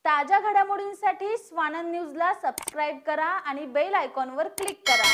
ताज्या घडामोडींसाठी स्वानंद न्यूजला सबस्क्राइब करा आणि बेल आयकॉनवर क्लिक करा।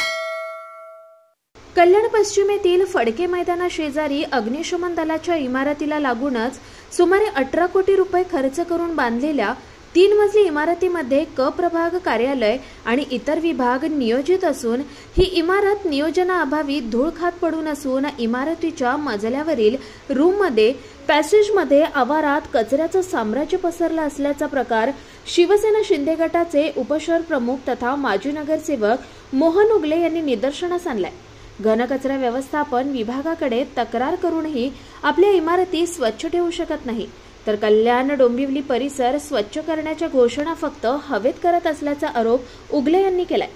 कल्याण पश्चिमेतील फडके मैदाना शेजारी अग्निशमन दलाच्या इमारतीला लागूनच सुमारे 18 कोटी रुपये खर्च करून बांधलेल्या 3 मजली इमारतीमध्ये क प्रभाग कार्यालय आणि इतर विभाग नियोजित असून ही इमारत नियोजनाअभावी धूळ खात पडून असून इमारतीच्या मजल्यावरील रूममध्ये पॅसेजमध्ये आवारात कचऱ्याचं साम्राज्य पसरलं असल्याचा प्रकार शिवसेना शिंदे गटाचे उपशहर प्रमुख तथा माजी नगरसेवक मोहन उगले यांनी निदर्शनास आणलाय। घनकचरा व्यवस्थापन विभागाकडे तक्रार करूनही आपल्या इमारती स्वच्छ ठेवू शकत नाही, तर कल्याण डोंबिवली परिसर स्वच्छ करण्याच्या घोषणा फक्त हवेत करत असल्याचा आरोप उगले यांनी केलाय।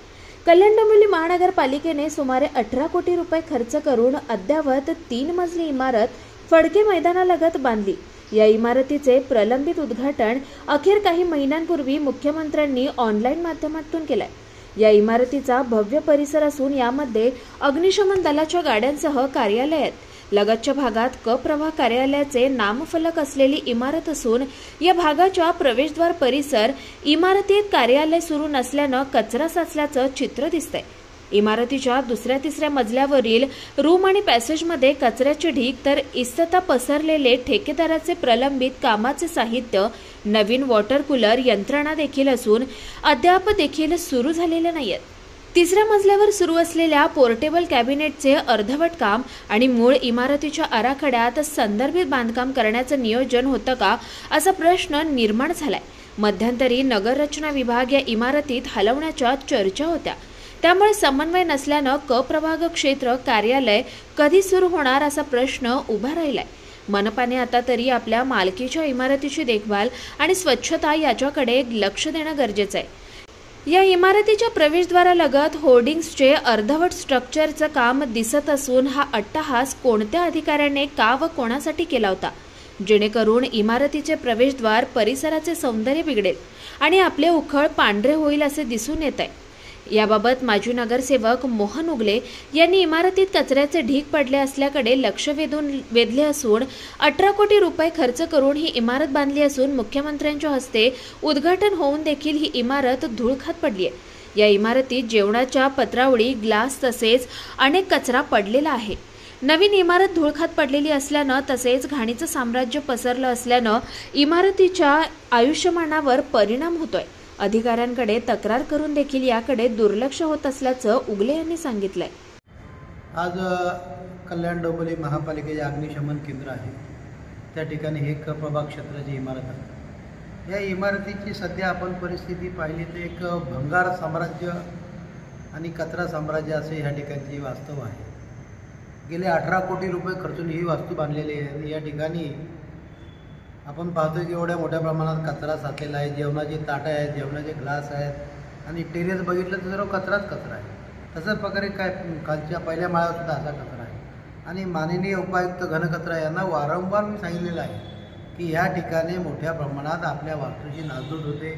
कल्याण डोंबिवली महानगरपालिकेने सुमारे 18 कोटी रुपये खर्च करून अद्यावत 3 मजली इमारत फडके मैदानालगत बांधली। या इमारतीचे प्रलंबित उद्घाटन अखेर काही महिन्यांपूर्वी मुख्यमंत्र्यांनी ऑनलाईन माध्यमातून केलंय। या इमारतीचा भव्य परिसर असून यामध्ये अग्निशमन दलाच्या गाड्यांसह कार्यालय आहेत। लगतच्या भागात क प्रभाग कार्यालयाचे नामफलक असलेली इमारत असून या भागाच्या प्रवेशद्वार परिसर इमारतीत कार्यालय सुरू नसल्यानं कचरा साचल्याचं चित्र दिसतंय। इमारतीच्या दुसऱ्या-तिसऱ्या मजल्यावरील रूम आणि पॅसेजमध्ये कचऱ्याचे ढीग, तर इस्तता पसरलेले ठेकेदाराचे प्रलंबित कामाचे साहित्य, नवीन वॉटर कूलर यंत्रणा देखील असून अद्याप देखील सुरू झालेले नाहीत। तिसऱ्या मजल्यावर सुरू असलेल्या पोर्टेबल कॅबिनेटचे अर्धवट काम आणि मूळ इमारतीच्या आराखड्यात संदर्भित बांधकाम करण्याचं नियोजन होतं का असा प्रश्न निर्माण झालाय। मध्यंतरी नगररचना विभाग या इमारतीत हलवण्याच्या चर्चा होत्या, त्यामुळे समन्वय नसल्यानं क प्रभाग क्षेत्र कार्यालय कधी सुरू होणार असा प्रश्न उभा राहिलाय। मनपाने आता तरी आपल्या मालकीच्या इमारतीची देखभाल आणि स्वच्छता याच्याकडे लक्ष देणं गरजेचं आहे। या इमारतीच्या प्रवेशद्वारालगत होर्डिंग्सचे अर्धवट स्ट्रक्चरचं काम दिसत असून हा अट्टहास कोणत्या अधिकाऱ्याने का व कोणासाठी केला होता, जेणेकरून इमारतीचे प्रवेशद्वार परिसराचे सौंदर्य बिघडेल आणि आपले उखळ पांढरे होईल असे दिसून येत आहे। याबाबत माजी नगरसेवक मोहन उगले यांनी इमारतीत कचऱ्याचे ढीग पडले असल्याकडे लक्ष वेधले असून 18 कोटी रुपये खर्च करून ही इमारत बांधली असून मुख्यमंत्र्यांच्या हस्ते उद्घाटन होऊन देखील ही इमारत धूळ खात पडली आहे। या इमारतीत जेवणाच्या पत्रावळी, ग्लास तसेच अनेक कचरा पडलेला आहे। नवीन इमारत धूळ खात पडलेली असल्यानं तसेच घाणीचं साम्राज्य पसरलं असल्यानं इमारतीच्या आयुष्यमानावर परिणाम होतोय। अधिकाऱ्यांकडे तक्रार करून देखील याकडे दुर्लक्ष होत असल्याचं उगले यांनी सांगितलंय। आज कल्याण डोंबिवली महापालिकेचे अग्निशमन केंद्र आहे, त्या ठिकाणी हे क प्रभाग क्षेत्राची इमारत आहे। या इमारतीची सध्या आपण परिस्थिती पाहिली तर एक भंगार साम्राज्य आणि कचरा साम्राज्य असे या ठिकाणची वास्तव आहे। गेले 18 कोटी रुपये खर्चून ही वास्तू बांधलेली आहे आणि या ठिकाणी आपण पाहतोय की एवढ्या मोठ्या प्रमाणात कचरा साचलेला आहे। जेवणाची ताटं आहेत, जेवणाचे ग्लास आहेत आणि टेरेस बघितलं तर सर्व कचराच कचरा आहे। तशाच प्रकारे काय खालच्या पहिल्या माळ्यावर सुद्धा असा कचरा आहे आणि माननीय उपायुक्त घनकचरा यांना वारंवार मी सांगितलेलं आहे की या ठिकाणी मोठ्या प्रमाणात आपल्या वास्तूची नासधूस होते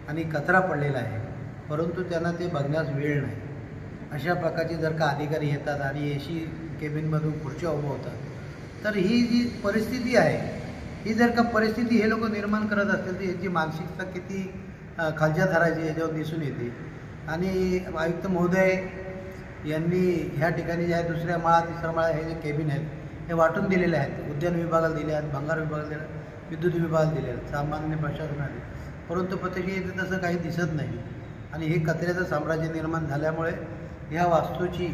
आणि कचरा पडलेला आहे, परंतु त्यांना ते बघण्यास वेळ नाही। अशा प्रकारचे जर का अधिकारी येतात आणि एसी केबिनमधून खुर्च्या उभं होतात तर ही जी परिस्थिती आहे, ही जर का परिस्थिती हे लोक निर्माण करत असतील तर याची मानसिकता किती खालच्या थराची याच्यावर दिसून येते। आणि आयुक्त महोदय यांनी ह्या ठिकाणी जे आहे दुसऱ्या माळा, तिसरा माळा हे जे केबिन आहेत हे वाटून दिलेले आहेत। उद्यान विभागाला दिले आहेत, भंगार विभागाला दिले आहेत, विद्युत विभागाला दिले आहेत, सामान्य प्रशासनाने, परंतु प्रत्यक्षी इथे तसं काही दिसत नाही आणि हे कचऱ्याचं साम्राज्य निर्माण झाल्यामुळे ह्या वास्तूची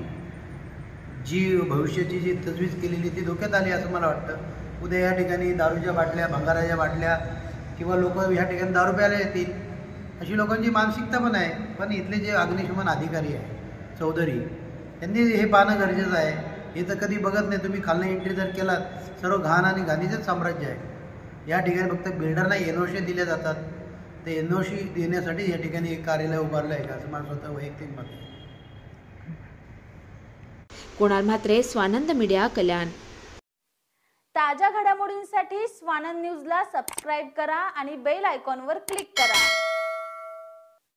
जी भविष्याची जी तजवीज केलेली ती धोक्यात आली असं मला वाटतं। उद्या या ठिकाणी दारूच्या बाटल्या, भंगाराच्या बाटल्या किंवा लोक ह्या ठिकाणी दारू प्यायला येतील अशी लोकांची मानसिकता पण आहे। पण इथले जे अग्निशमन अधिकारी आहे चौधरी, त्यांनी हे पाहणं गरजेचं आहे। हे तर कधी बघत नाही। तुम्ही खालनं एंट्री जर केलात सर्व घाण आणि घाणीचंच साम्राज्य आहे। या ठिकाणी फक्त बिल्डरना NOC दिल्या जातात, ते NOC देण्यासाठी या ठिकाणी एक कार्यालय उभारलं आहे का असं मला स्वतः वैयक्तिक मत आहे। कुणाल म्हात्रे, स्वानंद मीडिया, कल्याण। ताज्या घडामोडींसाठी स्वानंद न्यूजला सबस्क्राइब करा आणि बेल आयकॉनवर क्लिक करा।